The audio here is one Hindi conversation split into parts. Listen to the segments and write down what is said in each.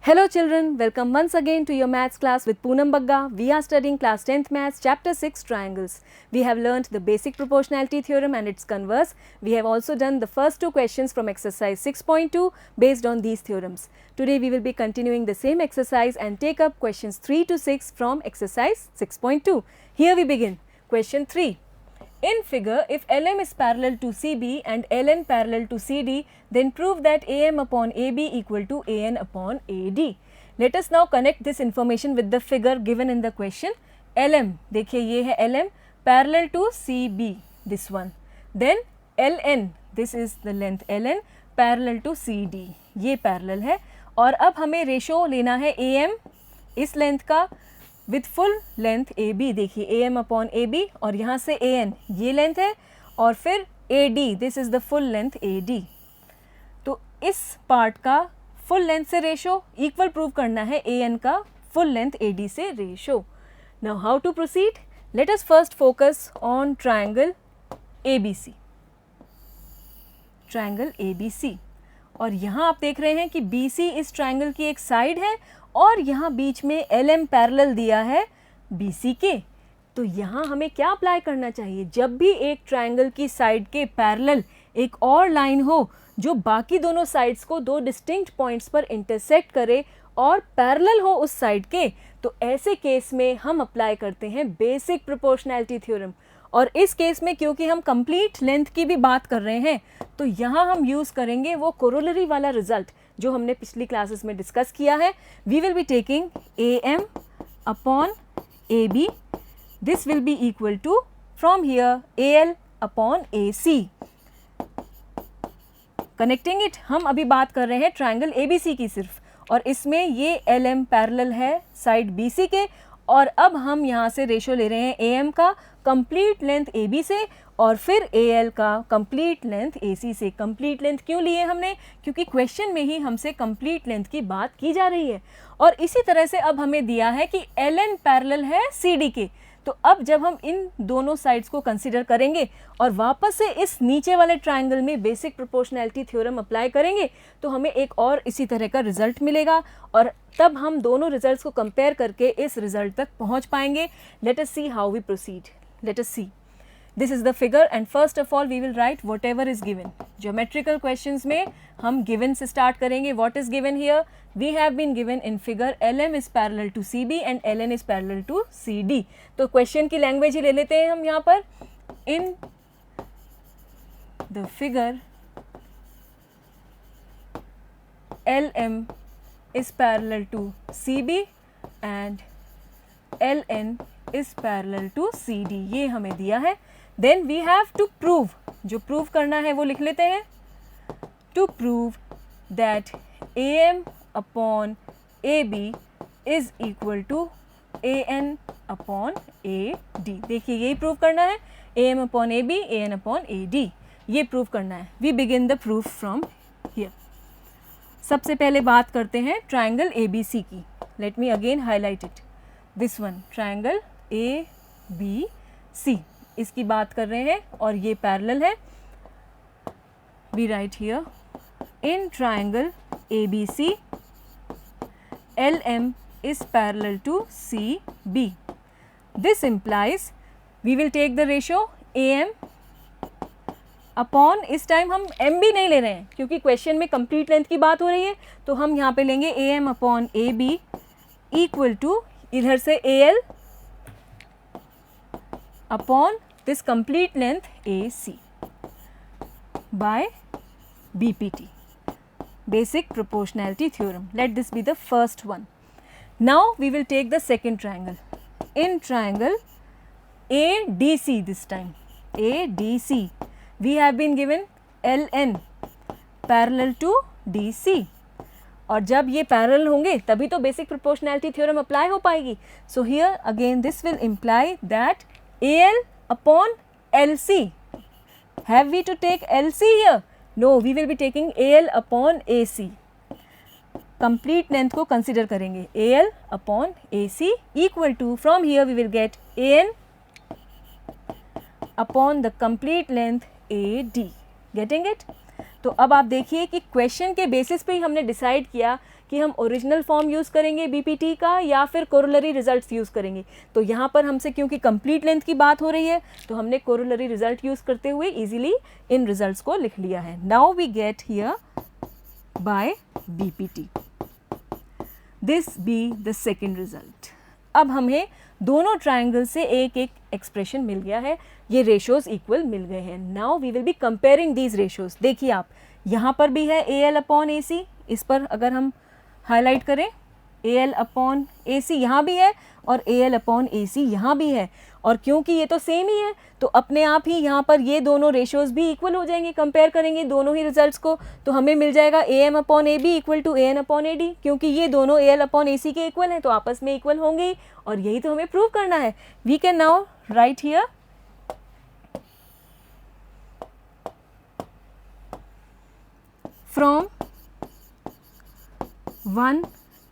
Hello children, welcome once again to your maths class with Poonam Bagga. We are studying class 10th maths chapter 6 triangles. We have learnt the basic proportionality theorem and its converse. We have also done the first two questions from exercise 6.2 based on these theorems. Today we will be continuing the same exercise and take up questions 3 to 6 from exercise 6.2. Here we begin. Question 3. In figure, if LM is parallel to CB and LN parallel to CD, then prove that AM upon AB equal to AN upon AD. Let us now connect this information with the figure given in the question. LM, देखिए ये है LM parallel to CB, this one. Then LN, this is the length LN parallel to CD, ये parallel है. और अब हमें रेशो लेना है AM इस लेंथ का with full length A B. देखिए A M upon A B और यहाँ से ए एन ये लेंथ है और फिर A D, this is the full length A D. तो इस पार्ट का फुल लेंथ से रेशो इक्वल प्रूव करना है ए एन का फुल लेंथ ए डी से ratio. Now how to proceed? Let us first focus on triangle A B C. Triangle A B C, और यहाँ आप देख रहे हैं कि बी सी इस ट्राइंगल की एक साइड है और यहाँ बीच में एल एम पैरेलल दिया है बी सी के. तो यहाँ हमें क्या अप्लाई करना चाहिए? जब भी एक ट्राइंगल की साइड के पैरेलल एक और लाइन हो जो बाकी दोनों साइड्स को दो डिस्टिंक्ट पॉइंट्स पर इंटरसेक्ट करे और पैरेलल हो उस साइड के, तो ऐसे केस में हम अप्लाई करते हैं बेसिक प्रोपोर्शनैलिटी थ्योरम. और इस केस में क्योंकि हम कंप्लीट लेंथ की भी बात कर रहे हैं तो यहाँ हम यूज़ करेंगे वो कोरोलरी वाला रिजल्ट जो हमने पिछली क्लासेस में डिस्कस किया है. We will be taking A M upon A B. This will be equal to from here A L upon A C. Connecting it, हम अभी बात कर रहे हैं ट्राइंगल ए बी सी की सिर्फ, और इसमें ये एल एम पैरेलल है साइड बी सी के. और अब हम यहाँ से रेशो ले रहे हैं ए एम का कंप्लीट लेंथ ए बी से और फिर ए एल का कंप्लीट लेंथ ए सी से. कंप्लीट लेंथ क्यों लिए हमने? क्योंकि क्वेश्चन में ही हमसे कंप्लीट लेंथ की बात की जा रही है. और इसी तरह से अब हमें दिया है कि एल एन पैरेलल है सी डी के. तो अब जब हम इन दोनों साइड्स को कंसिडर करेंगे और वापस से इस नीचे वाले ट्राइंगल में बेसिक प्रोपोर्शनैलिटी थ्योरम अप्लाई करेंगे तो हमें एक और इसी तरह का रिजल्ट मिलेगा और तब हम दोनों रिजल्ट्स को कंपेयर करके इस रिजल्ट तक पहुंच पाएंगे. Let us see how we proceed. Let us see. This is the figure and first of all we will write whatever is given. Geometrical questions में हम given से start करेंगे. What is given here? We have been given in figure LM is parallel to CB and LN is parallel to CD. तो question की language ही ले लेते हैं हम यहाँ पर. In the figure LM is parallel to CB and LN is parallel to CD. ये हमें दिया है. Then we have to prove, जो prove करना है वो लिख लेते हैं. To prove that AM upon AB is equal to AN upon AD. देखिए यही prove करना है. AM upon AB, AN upon AD. ये prove करना है. We begin the proof from here. सबसे पहले बात करते हैं triangle ABC की. Let me again highlight it. This one, triangle A B C, इसकी बात कर रहे हैं और ये पैरेलल है. We write here in triangle A B C L M is parallel to C B. This implies we will take the ratio A M upon, इस टाइम हम एम भी नहीं ले रहे हैं क्योंकि क्वेश्चन में कंप्लीट लेंथ की बात हो रही है, तो हम यहाँ पे लेंगे A M upon A B equal to इधर से A L upon this complete length AC by BPT, basic proportionality theorem. Let this be the first one. Now we will take the second triangle. In triangle ADC, this time ADC, we have been given LN parallel to DC. और जब ये पैरेलल होंगे तभी तो बेसिक प्रोपोर्शनैलिटी थ्योरम अप्लाई हो पाएगी. So here again this will imply that AL upon LC. Have we to take LC here? No, we will be taking AL upon AC. Complete length को consider करेंगे. AL upon AC equal to, from here we will get AN upon the complete length AD. Getting it? तो अब आप देखिए कि क्वेश्चन के बेसिस पे ही हमने डिसाइड किया कि हम ओरिजिनल फॉर्म यूज़ करेंगे बीपीटी का या फिर कोरोलरी रिजल्ट्स यूज़ करेंगे। तो यहाँ पर हमसे क्योंकि कंप्लीट लेंथ की बात हो रही है तो हमने कोरोलरी रिजल्ट यूज़ करते हुए इजीली इन रिजल्ट्स को लिख लिया है। Now we get here by BPT this be the second result. अब हमें दोनों ट्राइंगल से एक एक एक्सप्रेशन मिल गया है, ये रेशोज इक्वल मिल गए हैं। Now we will be comparing these ratios. देखिए आप यहाँ पर भी है ए एल अपॉन ए सी, इस पर अगर हम हाईलाइट करें ए एल अपॉन ए सी यहाँ भी है और ए एल अपॉन ए सी यहाँ भी है, और क्योंकि ये तो सेम ही है तो अपने आप ही यहाँ पर ये दोनों रेशोज़ भी इक्वल हो जाएंगे। कंपेयर करेंगे दोनों ही रिजल्ट्स को तो हमें मिल जाएगा A M upon A B equal to A N upon A D, क्योंकि ये दोनों ए एल अपॉन ए सी के इक्वल हैं तो आपस में इक्वल होंगे ही, और यही तो हमें प्रूव करना है। We can now write here from 1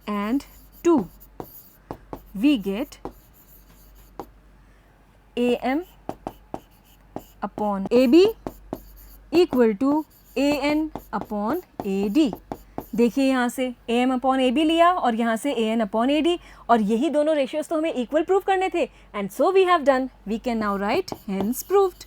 and 2 we get AM upon AB equal to AN upon AD। देखिए यहाँ से AM अपॉन AB लिया और यहाँ से AN अपॉन AD, और यही दोनों रेशियोज तो हमें इक्वल प्रूव करने थे, and so we have done. We can now write hence proved.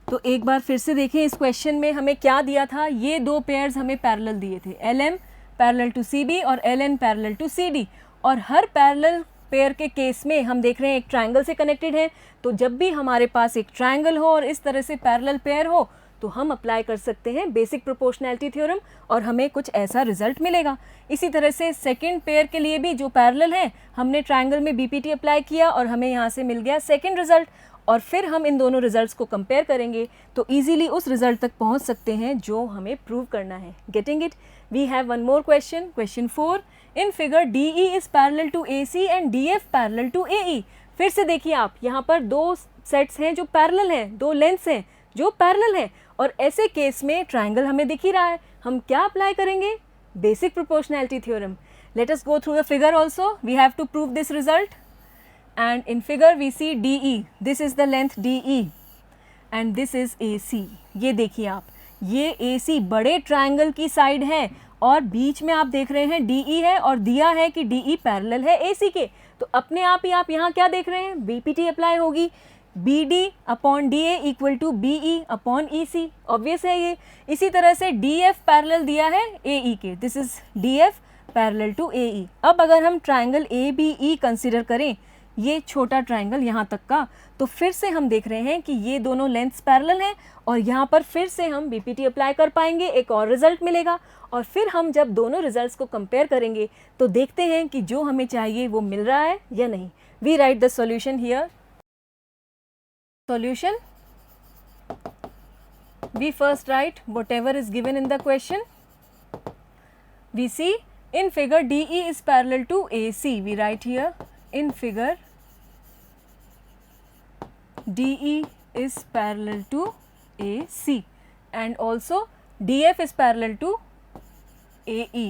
तो एक बार फिर से देखें इस क्वेश्चन में हमें क्या दिया था। ये दो पेयर्स हमें पैरेलल दिए थे, LM पैरेलल टू CB और LN पैरेलल टू CD, और हर पैरेलल पेयर के केस में हम देख रहे हैं एक ट्रायंगल से कनेक्टेड है। तो जब भी हमारे पास एक ट्रायंगल हो और इस तरह से पैरेलल पेयर हो तो हम अप्लाई कर सकते हैं बेसिक प्रोपोर्शनैलिटी थ्योरम और हमें कुछ ऐसा रिजल्ट मिलेगा। इसी तरह से सेकंड पेयर के लिए भी जो पैरेलल है हमने ट्रायंगल में बीपीटी अप्लाई किया और हमें यहाँ से मिल गया सेकंड रिजल्ट, और फिर हम इन दोनों रिजल्ट्स को कंपेयर करेंगे तो इजीली उस रिजल्ट तक पहुँच सकते हैं जो हमें प्रूव करना है। Getting it? We have one more question, question 4। In figure DE is parallel to AC and DF parallel to AE। फिर से देखिए आप यहाँ पर दो सेट्स हैं जो पैरेलल हैं, दो लेंथ्स हैं जो पैरेलल हैं, और ऐसे केस में ट्रायंगल हमें दिख ही रहा है। हम क्या अप्लाई करेंगे? Basic proportionality theorem. Let us go through the figure also, we have to prove this result. And in figure we see DE, this is the length DE and this is AC। ये देखिए आप, ये AC बड़े ट्रायंगल की साइड है और बीच में आप देख रहे हैं DE है और दिया है कि DE पैरेलल है AC के। तो अपने आप ही आप यहाँ क्या देख रहे हैं? BPT अप्लाई होगी, BD upon DA equal to BE upon EC, obvious है ये। इसी तरह से DF पैरेलल दिया है AE के, this is DF parallel to AE। अब अगर हम ट्रायंगल ABE कंसिडर करें, ये छोटा ट्रायंगल यहाँ तक का, तो फिर से हम देख रहे हैं कि ये दोनों लेंथ्स पैरेलल हैं और यहाँ पर फिर से हम बीपीटी अप्लाई कर पाएंगे, एक और रिजल्ट मिलेगा, और फिर हम जब दोनों रिजल्ट्स को कंपेयर करेंगे तो देखते हैं कि जो हमें चाहिए वो मिल रहा है या नहीं। We write the solution here. Solution, we first write whatever is given in the question. We see in figure DE is parallel to AC. We write here in figure DE is parallel to AC and also DF is parallel to AE.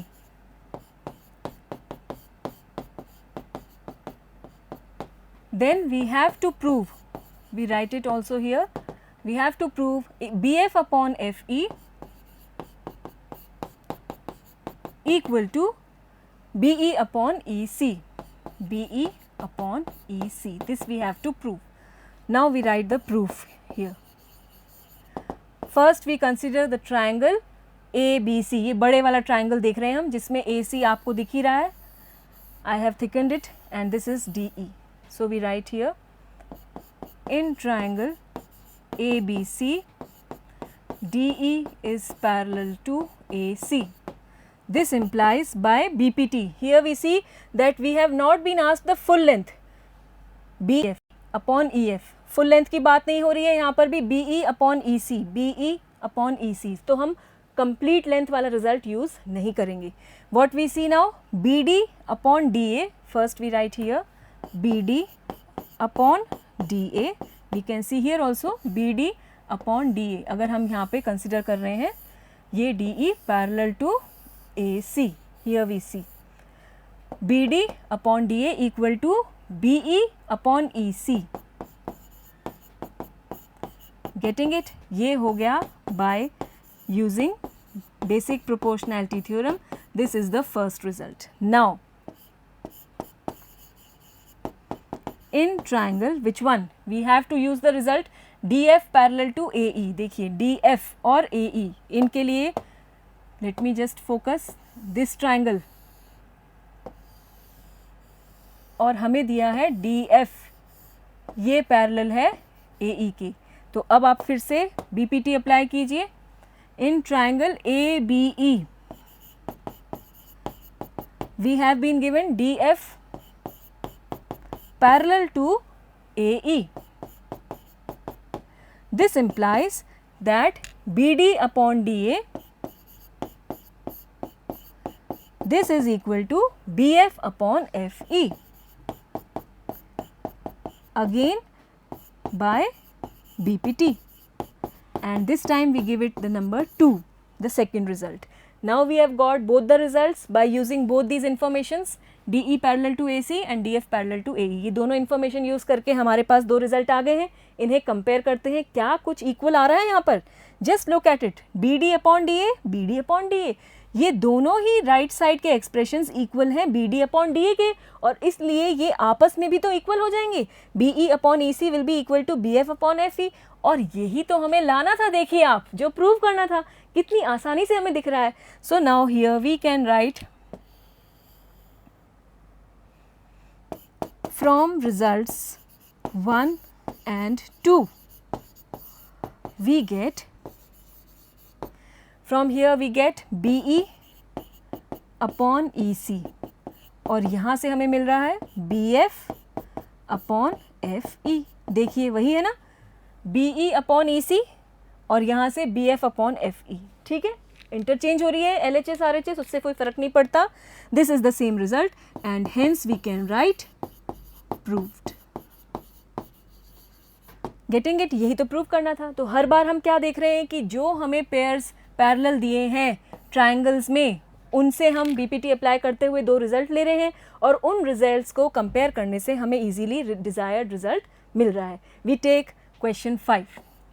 Then we have to prove, we write it also here, we have to prove BF upon FE equal to BE upon EC, BE upon EC, this we have to prove. Now we write the proof here. First we consider the triangle ABC, ये बड़े वाला triangle देख रहे हैं हम जिसमें AC आपको दिख ही रहा है, I have thickened it and this is DE. So we write here in triangle ABC DE is parallel to AC. This implies by BPT. Here we see that we have not been asked the full length BF upon EF. Full length की बात नहीं हो रही है यहाँ पर भी, BE upon EC, BE upon EC, तो हम कंप्लीट लेंथ वाला रिजल्ट यूज़ नहीं करेंगे। What we see now, BD upon DA, first we write here BD upon DA, we can see here also BD upon DA। अगर हम यहाँ पे कंसिडर कर रहे हैं ये DE parallel to AC, here we see BD upon DA equal to BE upon EC। Getting it? ये हो गया by using basic proportionality theorem. This is the first result. Now in triangle which one we have to use the result DF parallel to AE. देखिए DF और AE इनके लिए let me just focus this triangle और हमें दिया है DF, ये पैरेलल है AE के. तो अब आप फिर से BPT अप्लाई कीजिए. In triangle ABE we have been given DF parallel to AE. This implies that BD upon DA, this is equal to BF upon FE. Again by BPT, and this time we give it the number 2, the second result. Now we have got both the results by using both these informations, DE parallel to AC and DF parallel to AE. ये दोनों इन्फॉर्मेशन यूज़ करके हमारे पास दो रिजल्ट आ गए हैं. इन्हें कंपेयर करते हैं, क्या कुछ इक्वल आ रहा है यहाँ पर. Just look at it, BD upon DA, BD upon DA, ये दोनों ही राइट साइड के एक्सप्रेशंस इक्वल हैं BD अपॉन DA के, और इसलिए ये आपस में भी तो इक्वल हो जाएंगे. BE upon EC will be equal to BF upon FE. और यही तो हमें लाना था. देखिए आप, जो प्रूव करना था, कितनी आसानी से हमें दिख रहा है. So now here we can write from results 1 and 2 we get, from here we get BE upon EC, और यहाँ से हमें मिल रहा है BF upon FE. देखिए वही है ना, BE upon EC और यहाँ से BF upon FE. ठीक है, इंटरचेंज हो रही है LHS RHS, उससे कोई फर्क नहीं पड़ता. This is the same result and hence we can write proved. Getting it? यही तो प्रूव करना था. तो हर बार हम क्या देख रहे हैं कि जो हमें पेयर्स पैरेलल दिए हैं ट्राइंगल्स में, उनसे हम BPT अप्लाई करते हुए दो रिजल्ट ले रहे हैं, और उन रिजल्ट्स को कंपेयर करने से हमें इजीली डिजायर्ड रिजल्ट मिल रहा है. We take question 5.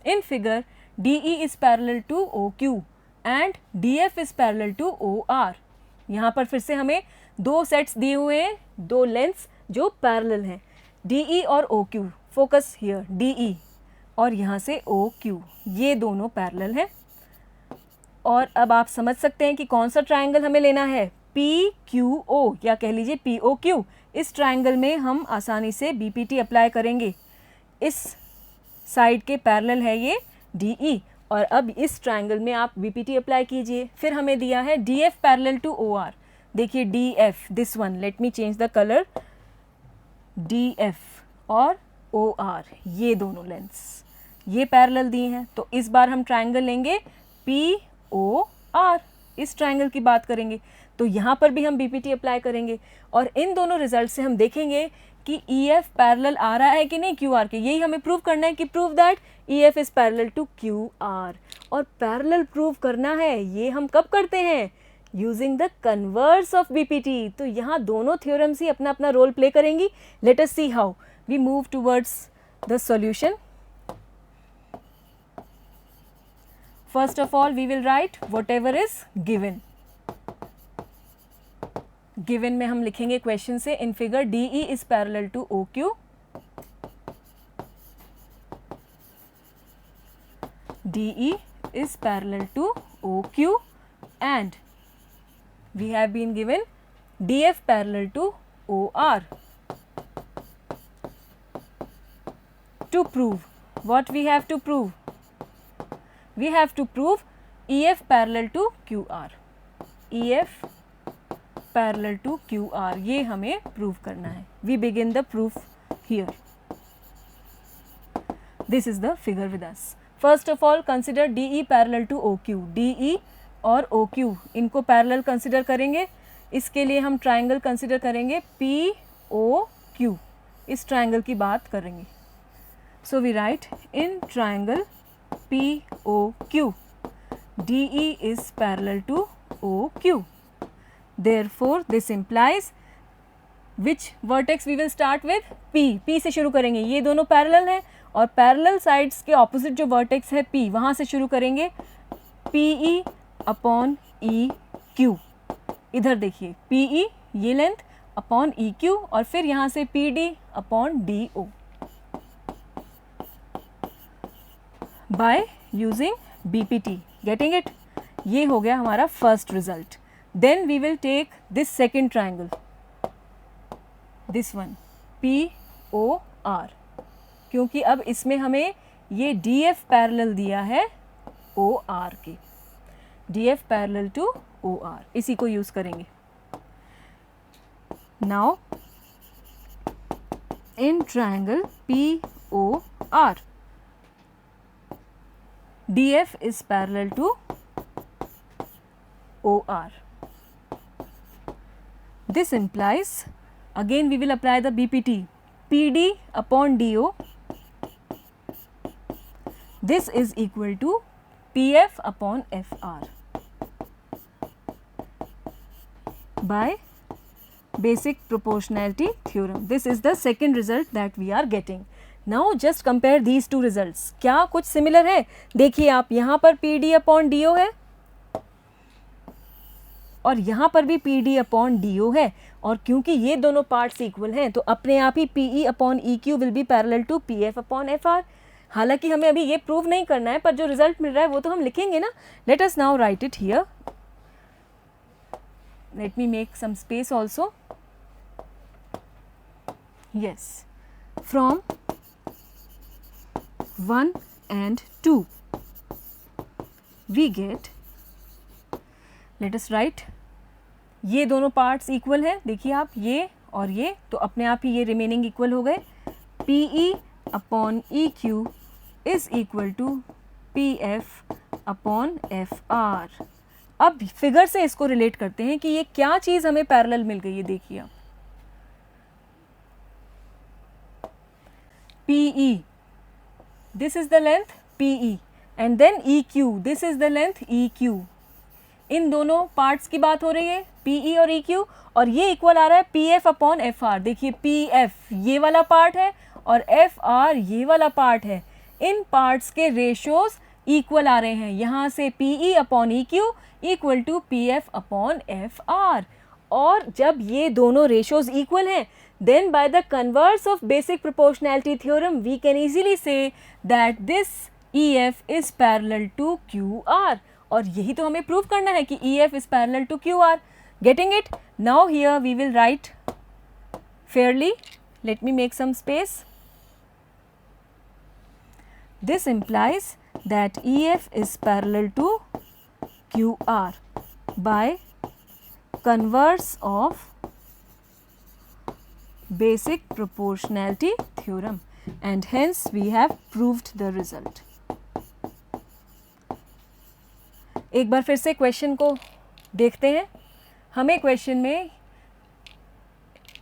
In figure DE is parallel to OQ and DF is parallel to OR. यहाँ पर फिर से हमें दो सेट्स दिए हुए हैं, दो लेंथ्स जो पैरेलल हैं, DE और OQ. फोकस हियर, DE और यहाँ से OQ, ये दोनों पैरेलल हैं. और अब आप समझ सकते हैं कि कौन सा ट्राइंगल हमें लेना है, PQO या कह लीजिए POQ. इस ट्राइंगल में हम आसानी से BPT अप्लाई करेंगे. इस साइड के पैरेलल है ये DE, और अब इस ट्राइंगल में आप BPT अप्लाई कीजिए. फिर हमें दिया है DF पैरेलल टू OR. देखिए DF, this one, let me change the colour. DF और OR, ये दोनों लेंथ्स ये पैरेलल दिए हैं. तो इस बार हम ट्राइंगल लेंगे POR, इस ट्राइंगल की बात करेंगे. तो यहाँ पर भी हम BPT अप्लाई करेंगे, और इन दोनों रिजल्ट से हम देखेंगे कि EF पैरेलल आ रहा है कि नहीं QR के. यही हमें प्रूव करना है कि prove that EF is parallel to QR. और पैरेलल प्रूव करना है, ये हम कब करते हैं, using the converse of BPT. तो यहाँ दोनों थ्योरम्स ही अपना अपना रोल प्ले करेंगी. Let us see how we move towards the solution. First of all we will write whatever is given. Given में हम लिखेंगे क्वेश्चन से, in figure DE is parallel to OQ, DE is parallel to OQ, and we have been given DF parallel to OR. To prove, what we have to prove? We have to prove EF parallel to QR. EF parallel to QR, ये हमें prove करना है. We begin the proof here. This is the figure with us. First of all, consider DE parallel to OQ. DE और OQ इनको पैरेलल कंसिडर करेंगे. इसके लिए हम ट्राइंगल कंसिडर करेंगे POQ. इस ट्राइंगल की बात करेंगे. So we write in triangle POQ DE is parallel to OQ. Therefore, this implies which vertex we will start with? P. P से शुरू करेंगे. ये दोनों पैरेलल हैं और पैरेलल साइड्स के ऑपोजिट जो वर्टेक्स है P, वहाँ से शुरू करेंगे PE अपॉन EQ। इधर देखिए PE ये लेंथ अपॉन EQ और फिर यहाँ से PD upon DO by using BPT। Getting it? ये हो गया हमारा first result. Then we will take this second triangle, this one POR, क्योंकि अब इसमें हमें ये DF पैरेलल दिया है OR के, DF पैरेलल टू OR, इसी को यूज करेंगे। Now in triangle POR DF is parallel to OR. This implies, again we will apply the BPT, PD upon DO. This is equal to PF upon FR by basic proportionality theorem. This is the second result that we are getting. Now just compare these two results. क्या कुछ सिमिलर है? देखिए आप, यहाँ पर PD अपॉन DO है और यहाँ पर भी PD अपॉन DO है, और क्योंकि ये दोनों पार्ट्स इक्वल हैं तो अपने आप ही PE upon EQ will be parallel to PF upon FR। हालांकि हमें अभी ये प्रूव नहीं करना है, पर जो रिजल्ट मिल रहा है वो तो हम लिखेंगे ना। Let us now write it here. Let me make some space also. Yes, from 1 and 2 we get, let us write, ये दोनों पार्ट्स इक्वल है, देखिए आप, ये और ये, तो अपने आप ही ये रिमेनिंग इक्वल हो गए। PE upon EQ is equal to PF upon FR। अब फिगर से इसको रिलेट करते हैं कि ये क्या चीज़ हमें पैरेलल मिल गई है। देखिए आप, PE, this is the length PE and then EQ, this is the length EQ। इन दोनों पार्ट्स की बात हो रही है, PE और EQ, और ये इक्वल आ रहा है PF अपॉन FR। देखिए PF ये वाला पार्ट है और FR ये वाला पार्ट है। इन पार्ट्स के रेशियोज इक्वल आ रहे हैं, यहाँ से PE upon EQ equal to PF upon FR। और जब ये दोनों रेशियोज इक्वल हैं, then by the converse of basic proportionality theorem we can easily say that this EF is parallel to QR। और यही तो हमें प्रूव करना है कि EF is parallel to QR। Getting it? Now here we will write fairly. Let me make some space. This implies that EF is parallel to QR by converse of basic proportionality theorem, and hence we have proved the result। एक बार फिर से क्वेश्चन को देखते हैं। हमें क्वेश्चन में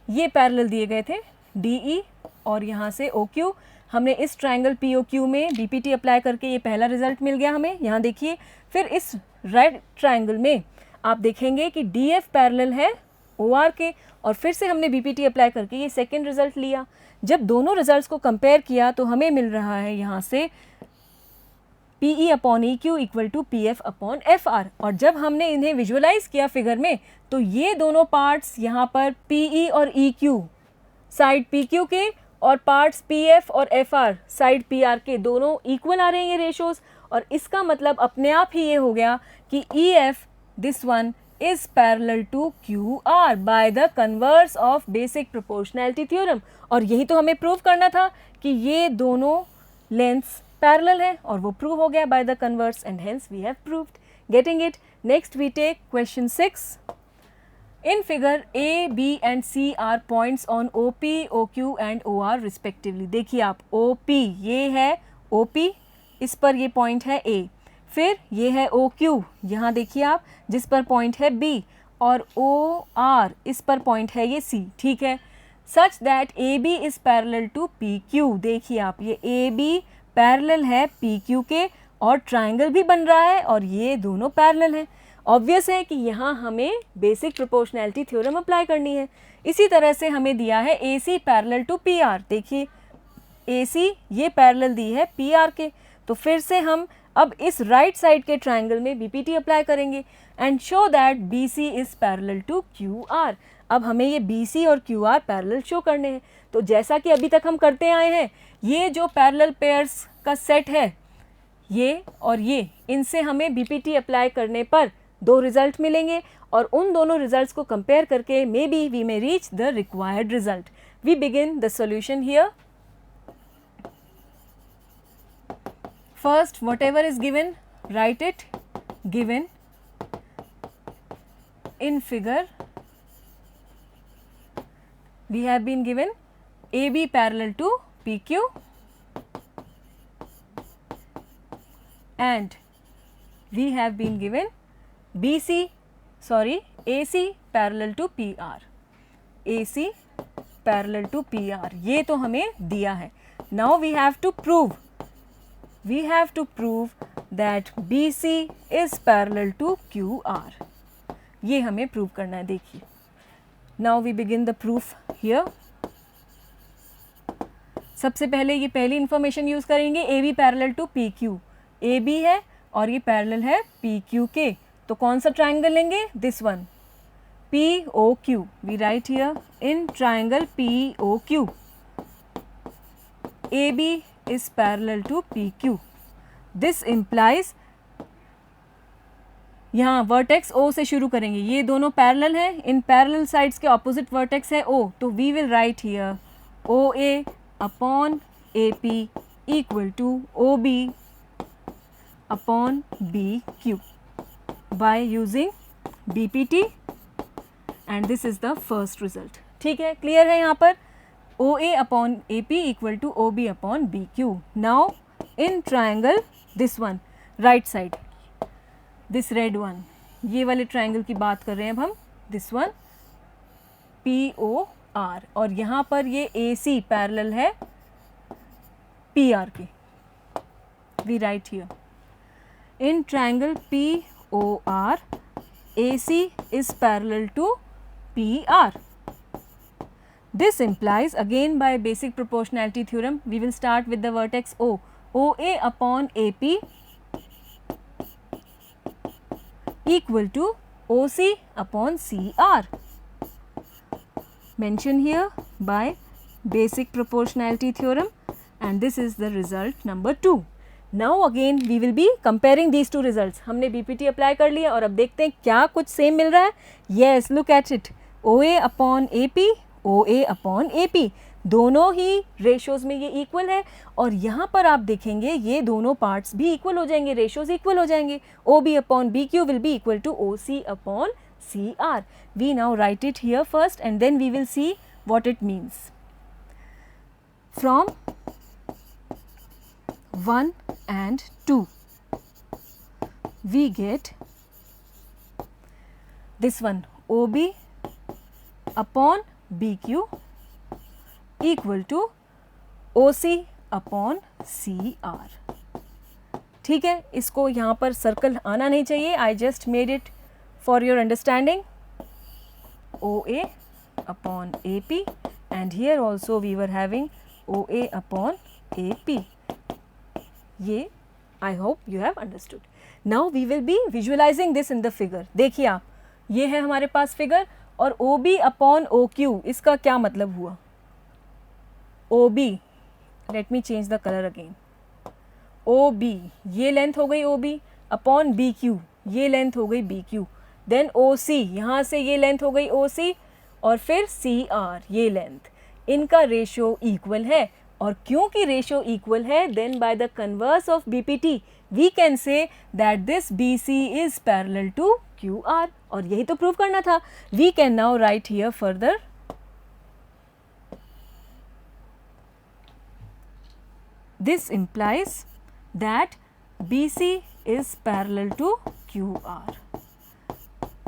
ये पैरेलल दिए गए थे DE और यहाँ से OQ। हमने इस ट्रायंगल POQ में BPT अप्लाई करके ये पहला रिजल्ट मिल गया हमें। यहाँ देखिए, फिर इस राइट ट्रायंगल में आप देखेंगे कि DF पैरेलल है OR के, और फिर से हमने BPT अप्लाई करके ये सेकेंड रिजल्ट लिया। जब दोनों रिजल्ट्स को कंपेयर किया तो हमें मिल रहा है यहाँ से PE upon EQ equal to PF upon FR। और जब हमने इन्हें विजुअलाइज किया फिगर में, तो ये दोनों पार्ट्स यहाँ पर PE और EQ साइड PQ के और पार्ट्स PF और FR साइड PR के दोनों इक्वल आ रहे हैं ये रेशोज। और इसका मतलब अपने आप ही ये हो गया कि EF this one is parallel to QR by the converse of basic proportionality theorem। और यही तो हमें प्रूव करना था कि ये दोनों लेंथ्स पैरेलल है, और वो प्रूव हो गया by the converse, and hence we have proved। Getting it? Next we take question 6। In figure A, B and C are points on OP, OQ and OR respectively। देखिए आप, OP ये है OP, इस पर ये पॉइंट है A, फिर ये है OQ, यहाँ देखिए आप, जिस पर पॉइंट है B, और OR इस पर पॉइंट है ये C। ठीक है, such that AB is parallel to PQ। देखिए आप, ये AB पैरेलल है PQ के, और ट्राइंगल भी बन रहा है, और ये दोनों पैरेलल हैं। ऑब्वियस है कि यहाँ हमें बेसिक प्रोपोर्शनैलिटी थ्योरम अप्लाई करनी है। इसी तरह से हमें दिया है AC पैरेलल टू PR। देखिए AC ये पैरेलल दी है PR के, तो फिर से हम अब इस राइट साइड के ट्राइंगल में BPT अप्लाई करेंगे and show that BC is parallel to QR। अब हमें ये BC और QR पैरेलल शो करने हैं। तो जैसा कि अभी तक हम करते आए हैं, ये जो पैरेलल पेयर्स का सेट है, ये और ये, इनसे हमें BPT अप्लाई करने पर दो रिजल्ट मिलेंगे और उन दोनों रिजल्ट्स को कंपेयर करके may be we may reach the required result. We begin the solution here. First, whatever is given, write it. Given in figure, we have been given AB parallel to PQ and we have been given AC parallel to PR. AC parallel to PR, ये तो हमें दिया है. Now we have to prove that BC is parallel to QR. ये हमें प्रूव करना है. देखिए, now we begin the proof here. सबसे पहले ये पहली इंफॉर्मेशन यूज करेंगे, AB parallel to PQ. AB है और ये पैरेलल है PQ के, तो कौन सा ट्राइंगल लेंगे? This one, POQ. We write here in triangle POQ, AB is parallel to PQ. This implies, यहाँ वर्टेक्स O से शुरू करेंगे, ये दोनों पैरेलल हैं, इन पैरेलल साइड्स के ऑपोजिट वर्टेक्स है O, तो we will write here OA upon AP equal to OB upon BQ by using BPT and this is the first result. ठीक है, क्लियर है यहाँ पर? OA upon AP equal to OB upon BQ. Now in triangle this one, right side, this red one, ये वाले triangle की बात कर रहे हैं अब हम, this one POR, और यहाँ पर ये AC parallel है PR के. We write here in triangle POR, AC is parallel to PR. This implies, again by basic proportionality theorem, we will start with the vertex O. OA upon AP equal to OC upon CR. Mentioned here by basic proportionality theorem, and this is the result number 2. Now again we will be comparing these two results. हमने BPT अप्लाई कर लिया और अब देखते हैं क्या कुछ सेम मिल रहा है. Yes, look at it. OA upon AP, OA upon AP, दोनों ही रेशोज़ में ये इक्वल है और यहाँ पर आप देखेंगे ये दोनों पार्ट्स भी इक्वल हो जाएंगे, रेशोज़ इक्वल हो जाएंगे. OB upon BQ will be equal to OC upon CR. We now write it here first and then we will see what it means. From 1 and 2 we get this one, OB upon BQ equal to OC upon CR. ठीक है, इसको यहाँ पर सर्कल आना नहीं चाहिए. I just made it for your understanding. OA upon AP and here also we were having OA upon AP. ये I hope you have understood. Now we will be visualizing this in the figure. देखिए आप, ये है हमारे पास फिगर और OB अपॉन OQ, इसका क्या मतलब हुआ? OB, let me change the colour again. OB ये लेंथ हो गई OB अपॉन BQ, ये लेंथ हो गई BQ. देन OC, यहाँ से ये लेंथ हो गई OC और फिर CR ये लेंथ. इनका रेशियो इक्वल है और क्योंकि रेशियो इक्वल है, then by the converse of BPT we can say that this BC is parallel to QR. और यही तो प्रूव करना था. We can now write here further. This implies that BC is parallel to QR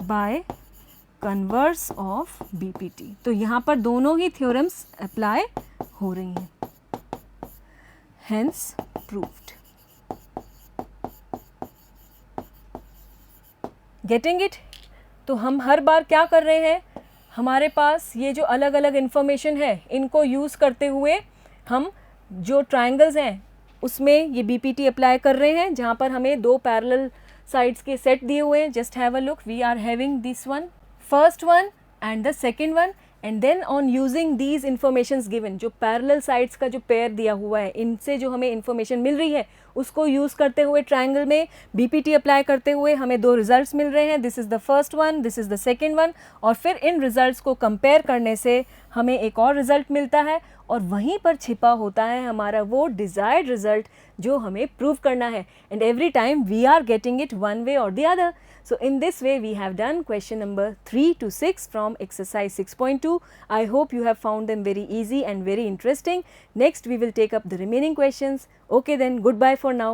by converse of BPT. तो यहाँ पर दोनों ही थ्योरम्स अप्लाई हो रही हैं. Hence proved. Getting it? तो हम हर बार क्या कर रहे हैं, हमारे पास ये जो अलग अलग इन्फॉर्मेशन है इनको यूज़ करते हुए हम जो ट्राइंगल्स हैं उसमें ये BPT अप्लाई कर रहे हैं, जहाँ पर हमें दो पैरेलल साइड्स के सेट दिए हुए हैं. Just have a look, we are having this one, first one and the second one. And then on using these informations given, जो पैरेलल साइड्स का जो पेयर दिया हुआ है, इनसे जो हमें इन्फॉर्मेशन मिल रही है उसको यूज़ करते हुए ट्राइंगल में BPT अप्लाई करते हुए हमें दो रिजल्ट्स मिल रहे हैं. This is the first one, this is the second one. और फिर इन रिजल्ट्स को कंपेयर करने से हमें एक और रिजल्ट मिलता है, और वहीं पर छिपा होता है हमारा वो डिज़ायर्ड रिजल्ट जो हमें प्रूव करना है. And every time we are getting it one way or the other. So in this way we have done question number 3 to 6 from exercise 6.2. I hope you have found them very easy and very interesting. Next we will take up the remaining questions. Okay then, goodbye for now.